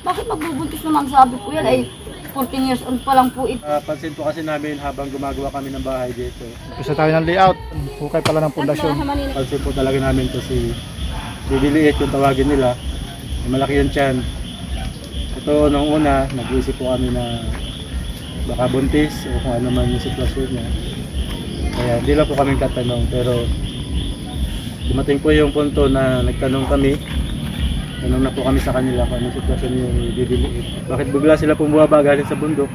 bakit magbubuntis naman? Sabi ko yan, ay 14 years old pa lang po ito. Pansin po kasi namin habang gumagawa kami ng bahay dito. Umpisa tayo ng layout, hukay pala ng pundasyon. Pansin po talaga namin to si Bibiliit yung tawagin nila. Malaki yung tiyan. Ito nung una, nag-iisip po kami na baka buntis o kung ano man yung sitwasyon niya. Kaya hindi lang po kami tatanong, pero dumating po yung punto na nagtanong kami. Tanong na po kami sa kanila kung anong sitwasyon yung Bibiliit. Bakit bigla sila pumubaba galing sa bundok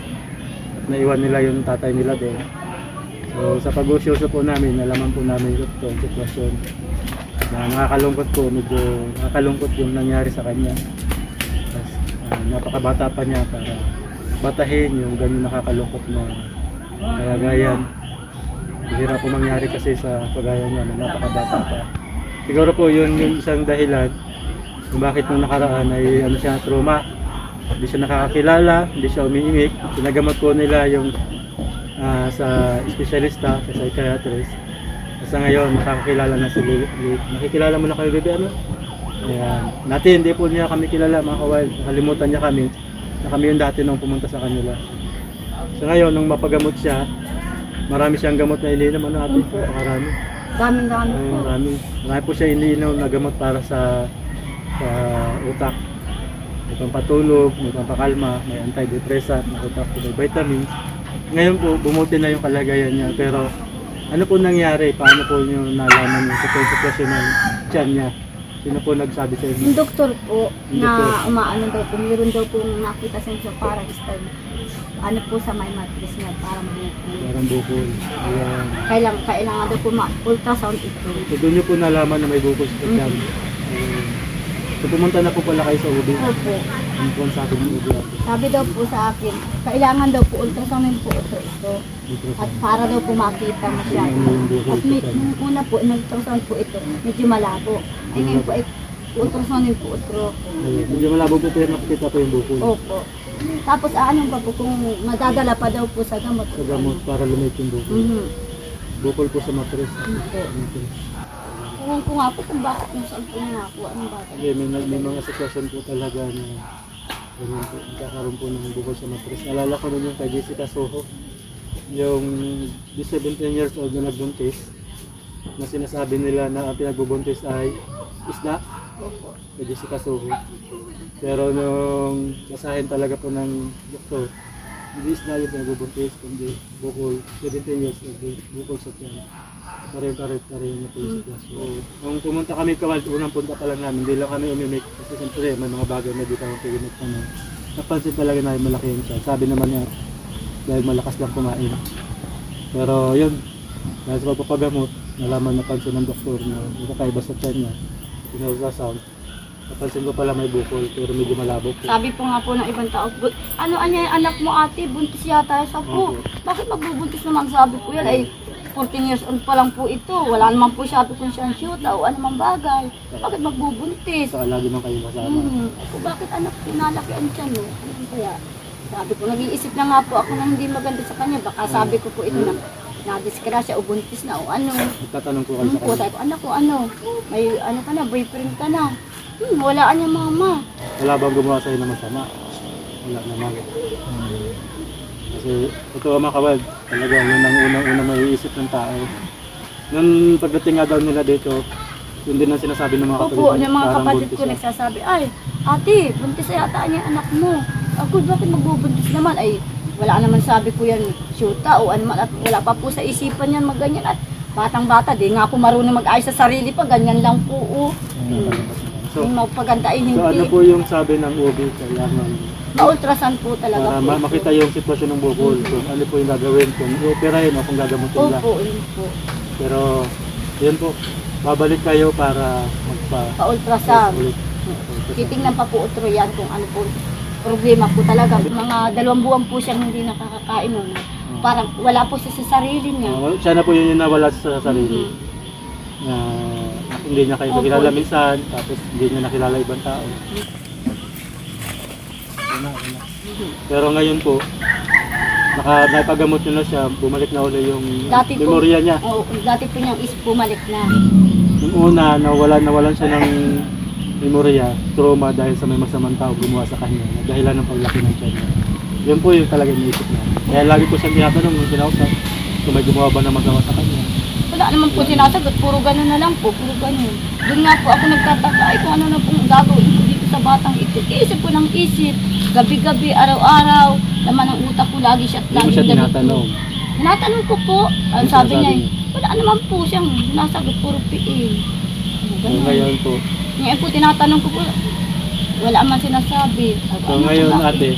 at naiwan nila yung tatay nila doon. So sa pag-usyoso po namin, nalaman po namin ito yung sitwasyon na nakakalungkot po, medyo nakakalungkot yung nangyari sa kanya. Tapos, napakabata pa niya para batahin yung ganyan nakakalungkot na kalagayan. Bihira po mangyari kasi sa kagaya niya na napakabata pa. Siguro po yun yung isang dahilan kung bakit nung nakaraan ay siya trauma. Hindi siya nakakakilala, hindi siya umiimik. Pinagamot po nila yung sa espesyalista, sa psychiatrist. Kasi ngayon makakakilala na si Lily. Nakikilala mo na kayo, Bibi, ano? Ayan. Natin, hindi po niya kami kilala, mga kawild. Nakalimutan niya kami na kami yung dati nung pumunta sa kanila. So ngayon, nung mapagamot siya, marami siyang gamot na ininom. Ano natin? Napakarami. Daming-dami po. Marami po siya ininom na gamot para sa utak. May pampatulog, may pampakalma, may antidepressant, may utak, may vitamins. Ngayon po, bumuti na yung kalagayan niya. Pero ano po nangyari? Paano po niyo nalaman yung sitwasyon ng tiyan niya? Sino po nagsabi sa inyo? Yung doktor po Yung na doktor. umaano daw po, mayroon daw po nakita sa inyo parang style. Ano po sa may mattress niya, parang buko. Parang bukol. Ayan. Kailangan daw po ultrasound ito. So doon niyo po nalaman na may bukol sa tiyan. So pumunta na po pala kayo sa UBI. Opo. Ano po ang sabi ng UBI? Sabi daw po sa akin, kailangan daw po ultrasoundin po ito. At para daw po makita mo siya. At nung una po, nag-ultrasound po ito, medyo malabo. Ay ngayon po, ultrasoundin po ito. Medyo malabo po pero nakikita po yung bukol. Opo. Tapos ano pa po, kung madadala pa daw po sa gamot. Sa gamot para lumit yung bukol. Bukol po sa mattress. Ewan ko nga po kung bakit yung saan po nakakuha ng bata. Okay, may mga sitwasyon po talaga na ganyan po, nagkakaroon po ng bukol sa mattress. Nalala ko nun yung kay Jessica Soho, yung 17 years old na nagbuntis, na sinasabi nila na ang pinagbubuntis ay isda, kay Jessica Soho. Pero nung basahin talaga po ng doktor, hindi isda yung pinagbubuntis, kundi bukol, 17 years old, bukol sa tiyan. Karit na po yung sitwasyon. Nung pumunta kami kawal, unang punta pa lang namin, hindi lang kami umimik. Kasi siyempre may mga bagay na di kami pilimit naman. Napansin talaga na malaki yun siya. Sabi naman niya, dahil malakas lang kumain. Pero yun, dahil sa pagpapagamot, nalaman napansin ng doktor na nakakaiba sa tiyan niya. Pinag-ultrasound. Napansin ko pala may bukol, pero medyo malabo po. Sabi po nga po ng ibang tao, ano anya yung anak mo ate, buntis yata sa po. Opo. Bakit magbubuntis naman? Sabi po yan, ay 14 years old pa lang po ito. Wala naman po siya kung siyang shoot o anumang bagay. Bakit magbubuntis? Saka lagi man kayo kasama. Bakit anak pinalaki ang tiyan mo? Ano kaya? Sabi ko, nag-iisip na nga po ako na hindi maganda sa kanya. Baka sabi ko po ito na nadiskrasya o buntis na o ano. Tatanong ko kayo sa Po, kanya. sabi ko, anak ko ano? May ano ka na, boyfriend ka na. Walaan niya mama. Wala bang gumawa sa'yo na masama? Wala naman. Kasi ito mga kawad, talaga yun ang unang maiisip ng tao. Nung pagdating nga daw nila dito, yun din ang sinasabi ng mga kapatid. Opo, yung mga Parang kapatid buntis ko siya. nagsasabi, ay, ate, buntis yata niya anak mo. Ako, bakit magbubuntis naman? Ay, wala naman sabi ko yan, syuta o ano man, at wala pa po sa isipan yan magganyan. At batang-bata, di nga ako marunong mag-ayos sa sarili pa, ganyan lang po. So, Yung magpagandain, so ano hindi. po yung sabi ng OB? Kailangan Ma-ultrasound po talaga para po. makita yung sitwasyon ng bukol. Kung ano po yung gagawin, kung i-operahin o kung gagamutin lang. Opo, yun po. Pero, yun po, babalik kayo para Pa-ultrasound. ulit. Titingnan pa po utro yan kung ano po problema po talaga. Mga 2 buwan po siyang hindi nakakakain nun. Parang wala po siya sa sarili niya. Siya na po yun yung nawala sa sarili. Na hindi niya kayo Opo. nakilala minsan, tapos hindi niya nakilala ibang tao. Pero ngayon po, nakapagamot niyo na siya, bumalik na ulit yung Dati po, memorya niya. Oo, dati po niyang bumalik na. Yung una, nawalan siya ng memorya, trauma dahil sa may masamang tao gumawa sa kanya, na dahilan ng paglaki ng tiyan niya. Yun po yung talaga iniisip na. Kaya lagi ko siyang tinatanong nung kinausap kung may gumawa ba ng magawa sa kanya. Wala naman po sinasagot, puro gano'n na lang po, puro gano'n. Doon nga po ako nagtataka, ay kung ano na pong gagawin ko dito sa batang ito. Isip ko ng isip, gabi-gabi, araw-araw, laman ng utak ko, lagi siya at Hindi mo lagi siya ganito. tinatanong. Tinatanong ko po, ang Ano sabi sinasabi niya, niya? wala naman po siyang sinasagot, puro piil. So ngayon po, Ngayon po, tinatanong ko po, wala man sinasabi. so ngayon ate,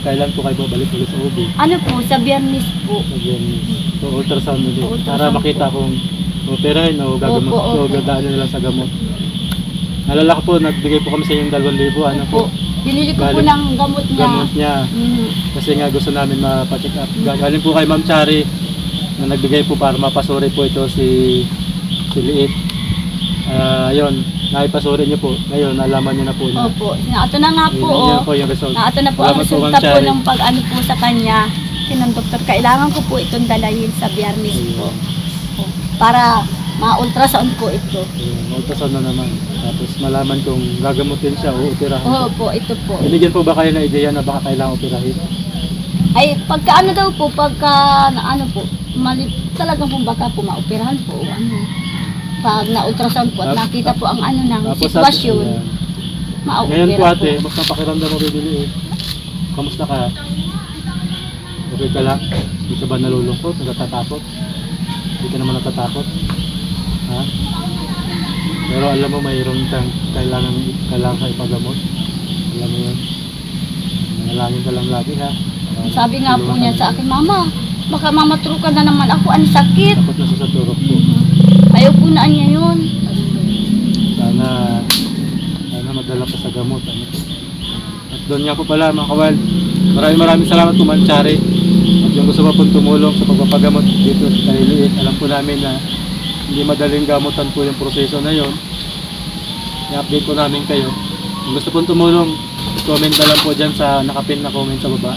kailan po kayo babalik ulit sa OB? Ano po, sa Biyernes po. So ultrasound ulit. Ultrasound Para makita po. kung operahin o gagamot Opo, o opo. dadaanin nila sa gamot. Nalala ko po, nagbigay po kami sa inyong 2,000. Ano po? Po, binili ko po Galing- ng gamot niya. Gamot niya. Mhm. Kasi nga gusto namin mapacheck up. Galing po kay Ma'am Chari na nagbigay po para mapasuri po ito si Liit. Yun, naipasuri niyo po. Ngayon, nalaman niyo na po niya. Opo, naato na nga po. Yun Oh. po yung result. Naato na po ang Salamat po, Ma'am resulta po Chari. ng pag-ano po sa kanya. Ng doktor, kailangan ko po itong dalayin sa Biyernes po. Oh, para ma-ultrasound po ito. Ultrasound na naman. Tapos malaman kung gagamutin siya o operahan. Opo, ito po. Binigyan po ba kayo ng ideya na baka kailangan operahin? Ay, pagka ano daw po, pagka na ano po, talagang po baka po maoperahan po o ano. Pag na-ultrasound po at nakita po ang ano ng Tapos sitwasyon, ayan. ma-opera Ngayon po ate, po. basta pakiramdam mo bibili eh. Kamusta ka? Okay ka lang? Hindi ka ba nalulungkot? Natatakot? Hindi ka naman natatakot? Ha? Pero alam mo, mayroon kang kailangan ka ipagamot. Alam mo yun. Nanalangin ka lang lagi ha. Sabi nga po niya sa akin, Mama, baka mamatrukan na naman ako, ang sakit. Dapat nasa sa turok po. Ayaw po na niya yun. Sana madala pa sa gamot. Ano po. At doon nga po pala mga kawal, maraming salamat po Ma'am Chari. At yung gusto pa pong tumulong sa pagpapagamot dito sa Liit, alam po namin na hindi madaling gamutan po yung proseso na yon. I-update po namin kayo. Kung gusto pong tumulong, comment na lang po dyan sa nakapin na comment sa baba.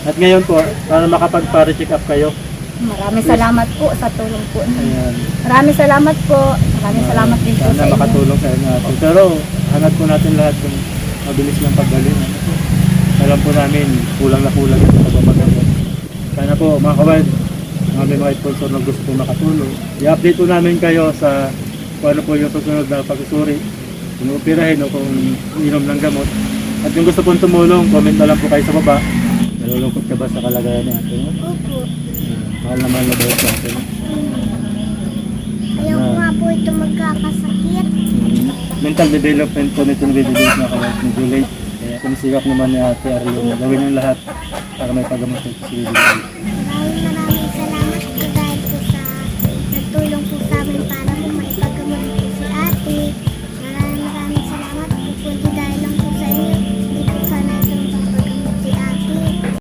At ngayon po, para makapag-check up kayo. Maraming salamat po sa tulong po. Ayan. Maraming salamat po. Maraming salamat din po Sana sa inyo. makatulong sa inyo natin. Pero hanap po natin lahat kung mabilis ng paggaling. Ano po. Alam po namin, kulang na kulang ito sa pagpapagamot. Sana po mga kawal, may mga sponsor na gusto po makatulong. I-update po namin kayo sa kung ano po yung susunod na pagsusuri. Kung operahin o kung inom ng gamot. At kung gusto pong tumulong, comment na lang po kayo sa baba. Nalulungkot ka ba sa kalagayan niya? Opo. Mahal na mahal na ba sa atin? Ayaw ko nga po ito magkakasakit. Mental development po nito ng video na kawal medyo late. Kaya sinisikap naman ni Ate Ariel na gawin yung lahat para may paggamot sa video. Maraming